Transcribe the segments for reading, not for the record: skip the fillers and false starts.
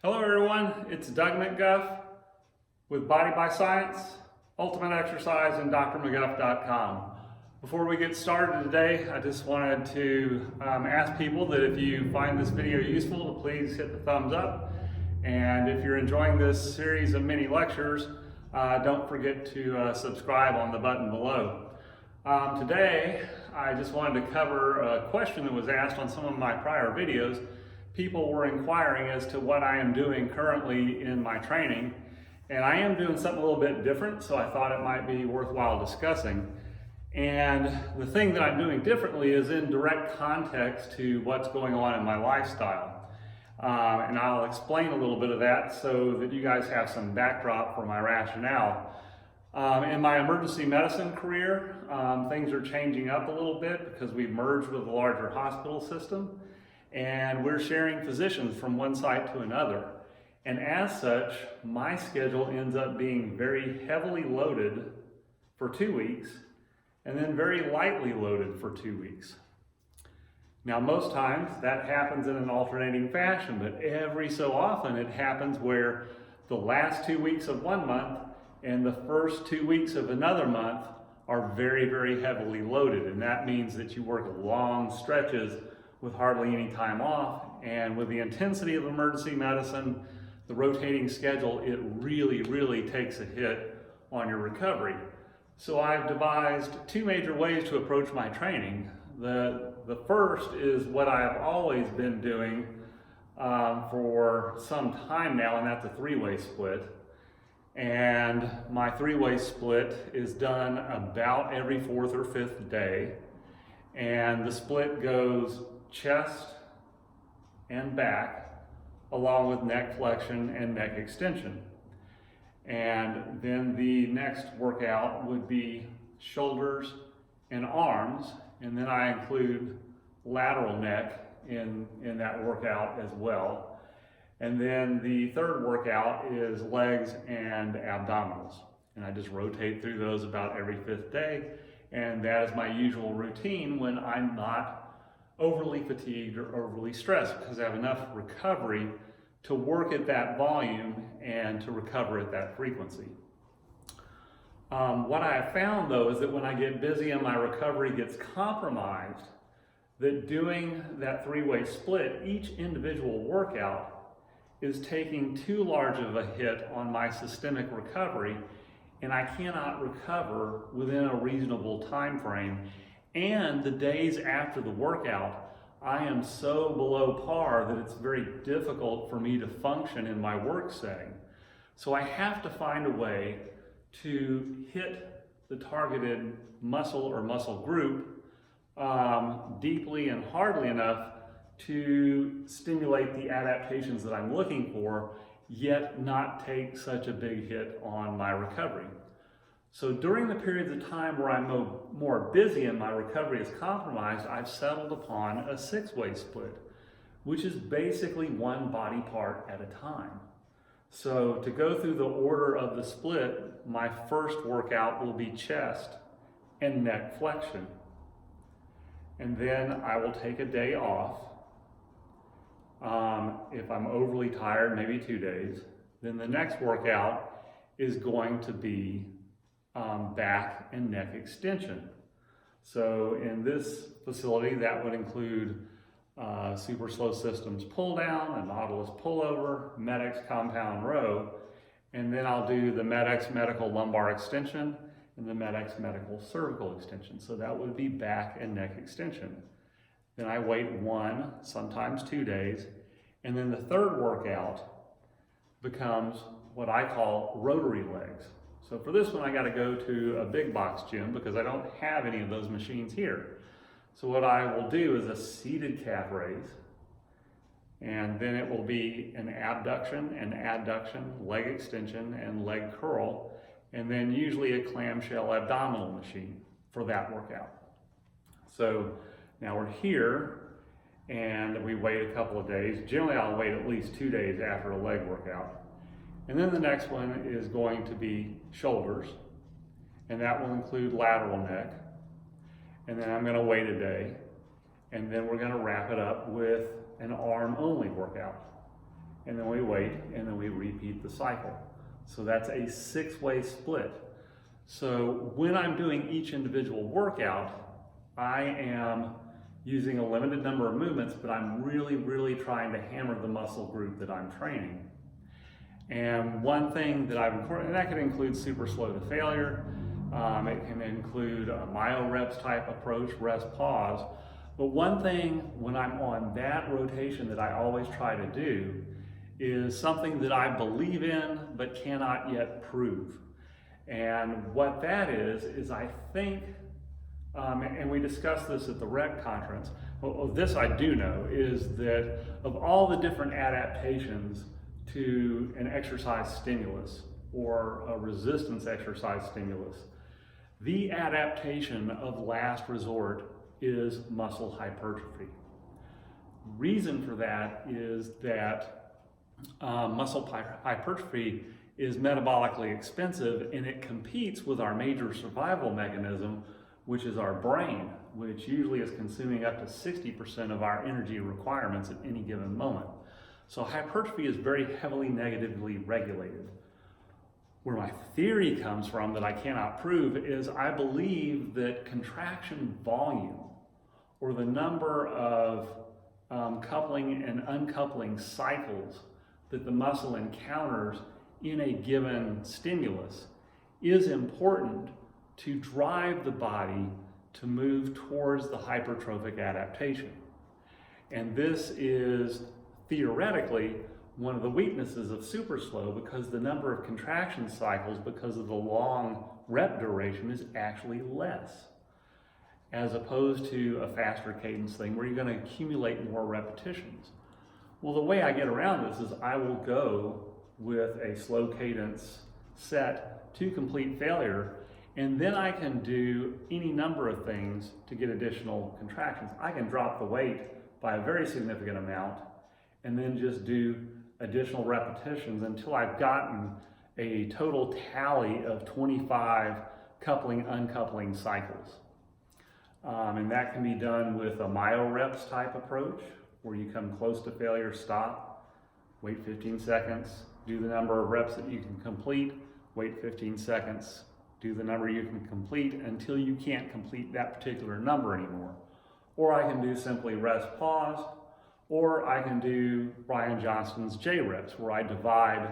Hello everyone, it's Doug McGuff with Body by Science, Ultimate Exercise, and drmcguff.com. Before we get started today, I just wanted to ask people that if you find this video useful, to please hit the thumbs up. And if you're enjoying this series of mini lectures, don't forget to subscribe on the button below. Today, I just wanted to cover a question that was asked on some of my prior videos. People were inquiring as to what I am doing currently in my training, and I am doing something a little bit different, so I thought it might be worthwhile discussing. And the thing that I'm doing differently is in direct context to what's going on in my lifestyle. And I'll explain a little bit of that so that you guys have some backdrop for my rationale. In my emergency medicine career, things are changing up a little bit because we've merged with a larger hospital system. And we're sharing physicians from one site to another. And as such, my schedule ends up being very heavily loaded for 2 weeks and then very lightly loaded for 2 weeks. Now, most times that happens in an alternating fashion, but every so often it happens where the last 2 weeks of one month and the first 2 weeks of another month are very, very heavily loaded. And that means that you work long stretches with hardly any time off, and with the intensity of emergency medicine, the rotating schedule, it really takes a hit on your recovery. So I've devised two major ways to approach my training. The first is what I've always been doing for some time now, and that's a three-way split. And my three-way split is done about every fourth or fifth day, and the split goes chest and back, along with neck flexion and neck extension. And then the next workout would be shoulders and arms, and then I include lateral neck in that workout as well. And then the third workout is legs and abdominals, and I just rotate through those about every fifth day, and that is my usual routine when I'm not overly fatigued or overly stressed, because I have enough recovery to work at that volume and to recover at that frequency. What I have found though is that when I get busy and my recovery gets compromised, that doing that three-way split, each individual workout is taking too large of a hit on my systemic recovery, and I cannot recover within a reasonable time frame. And the days after the workout, I am so below par that it's very difficult for me to function in my work setting. So I have to find a way to hit the targeted muscle or muscle group deeply and hardly enough to stimulate the adaptations that I'm looking for, yet not take such a big hit on my recovery. So during the periods of time where I'm more busy and my recovery is compromised, I've settled upon a six-way split, which is basically one body part at a time. So to go through the order of the split, my first workout will be chest and neck flexion. And then I will take a day off. If I'm overly tired, maybe 2 days. Then the next workout is going to be back and neck extension. So in this facility, that would include super slow systems pull down, a Nautilus pullover, Med-X compound row, and then I'll do the Med-X medical lumbar extension and the Med-X medical cervical extension. So that would be back and neck extension. Then I wait 1, sometimes 2 days, and then the third workout becomes what I call rotary legs. So for this one, I got to go to a big box gym because I don't have any of those machines here. So what I will do is a seated calf raise, and then it will be an abduction and adduction, leg extension and leg curl, and then usually a clamshell abdominal machine for that workout. So now we're here and we wait a couple of days. Generally, I'll wait at least 2 days after a leg workout. And then the next one is going to be shoulders, and that will include lateral neck. And then I'm going to wait a day, and then we're going to wrap it up with an arm-only workout. and then we wait, and then we repeat the cycle. So that's a 6-way split. So when I'm doing each individual workout, I am using a limited number of movements, but I'm really trying to hammer the muscle group that I'm training. And one thing that I've incorporated, and that can include super slow to failure, it can include a myo reps type approach, rest, pause. But one thing when I'm on that rotation that I always try to do is something that I believe in but cannot yet prove. And what that is I think, and we discussed this at the REC conference, well, this I do know, is that of all the different adaptations to an exercise stimulus or a resistance exercise stimulus, the adaptation of last resort is muscle hypertrophy. Reason for that is that muscle hypertrophy is metabolically expensive, and it competes with our major survival mechanism, which is our brain, which usually is consuming up to 60% of our energy requirements at any given moment. So hypertrophy is very heavily negatively regulated. Where my theory comes from that I cannot prove is I believe that contraction volume, or the number of coupling and uncoupling cycles that the muscle encounters in a given stimulus, is important to drive the body to move towards the hypertrophic adaptation. And this is theoretically one of the weaknesses of super slow, because the number of contraction cycles, because of the long rep duration, is actually less, as opposed to a faster cadence thing where you're going to accumulate more repetitions. Well, the way I get around this is I will go with a slow cadence set to complete failure, and then I can do any number of things to get additional contractions. I can drop the weight by a very significant amount and then just do additional repetitions until I've gotten a total tally of 25 coupling, uncoupling cycles. And that can be done with a myo reps type approach, where you come close to failure, stop, wait 15 seconds, do the number of reps that you can complete, wait 15 seconds, do the number you can complete until you can't complete that particular number anymore. Or I can do simply rest, pause, or I can do Brian Johnston's J reps, where I divide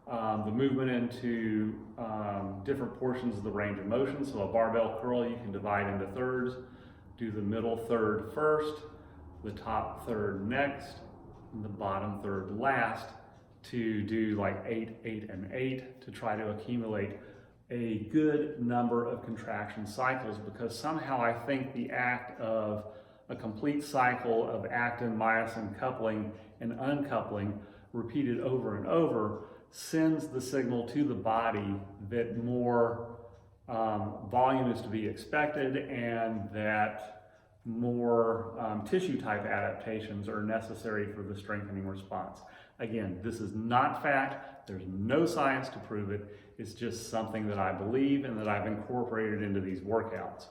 the movement into different portions of the range of motion. So a barbell curl you can divide into thirds, do the middle third first, the top third next, and the bottom third last, to do like 8, 8, and 8 to try to accumulate a good number of contraction cycles, because somehow I think the act of a complete cycle of actin, myosin coupling and uncoupling repeated over and over sends the signal to the body that more volume is to be expected, and that more tissue type adaptations are necessary for the strengthening response. Again, this is not fact. There's no science to prove it. It's just something that I believe and that I've incorporated into these workouts.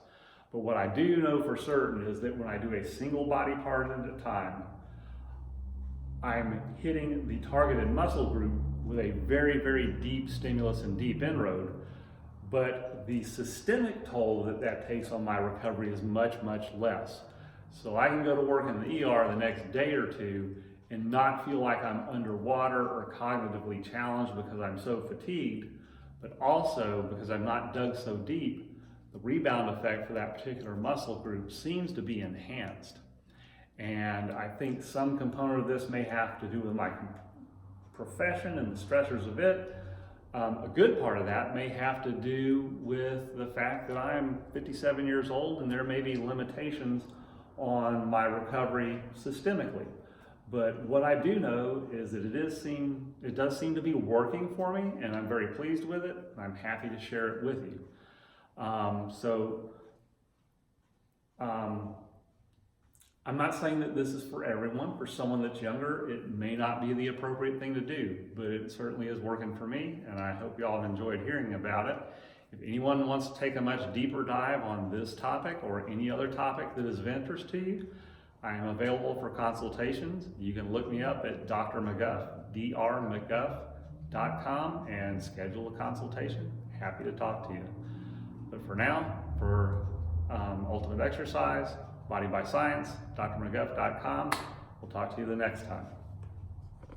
But what I do know for certain is that when I do a single body part at a time, I'm hitting the targeted muscle group with a very deep stimulus and deep inroad, but the systemic toll that that takes on my recovery is much less. So I can go to work in the ER the next day or two and not feel like I'm underwater or cognitively challenged because I'm so fatigued, but also because I'm not dug so deep, the rebound effect for that particular muscle group seems to be enhanced. And I think some component of this may have to do with my profession and the stressors of it. A good part of that may have to do with the fact that I'm 57 years old and there may be limitations on my recovery systemically. But what I do know is that it does seem to be working for me, and I'm very pleased with it. I'm happy to share it with you. I'm not saying that this is for everyone. For someone that's younger, it may not be the appropriate thing to do, but it certainly is working for me, and I hope y'all have enjoyed hearing about it. If anyone wants to take a much deeper dive on this topic or any other topic that is of interest to you, I am available for consultations. You can look me up at Dr. McGuff, drmcguff.com, and schedule a consultation. Happy to talk to you. But for now, for Ultimate Exercise, Body by Science, drmcguff.com. We'll talk to you the next time.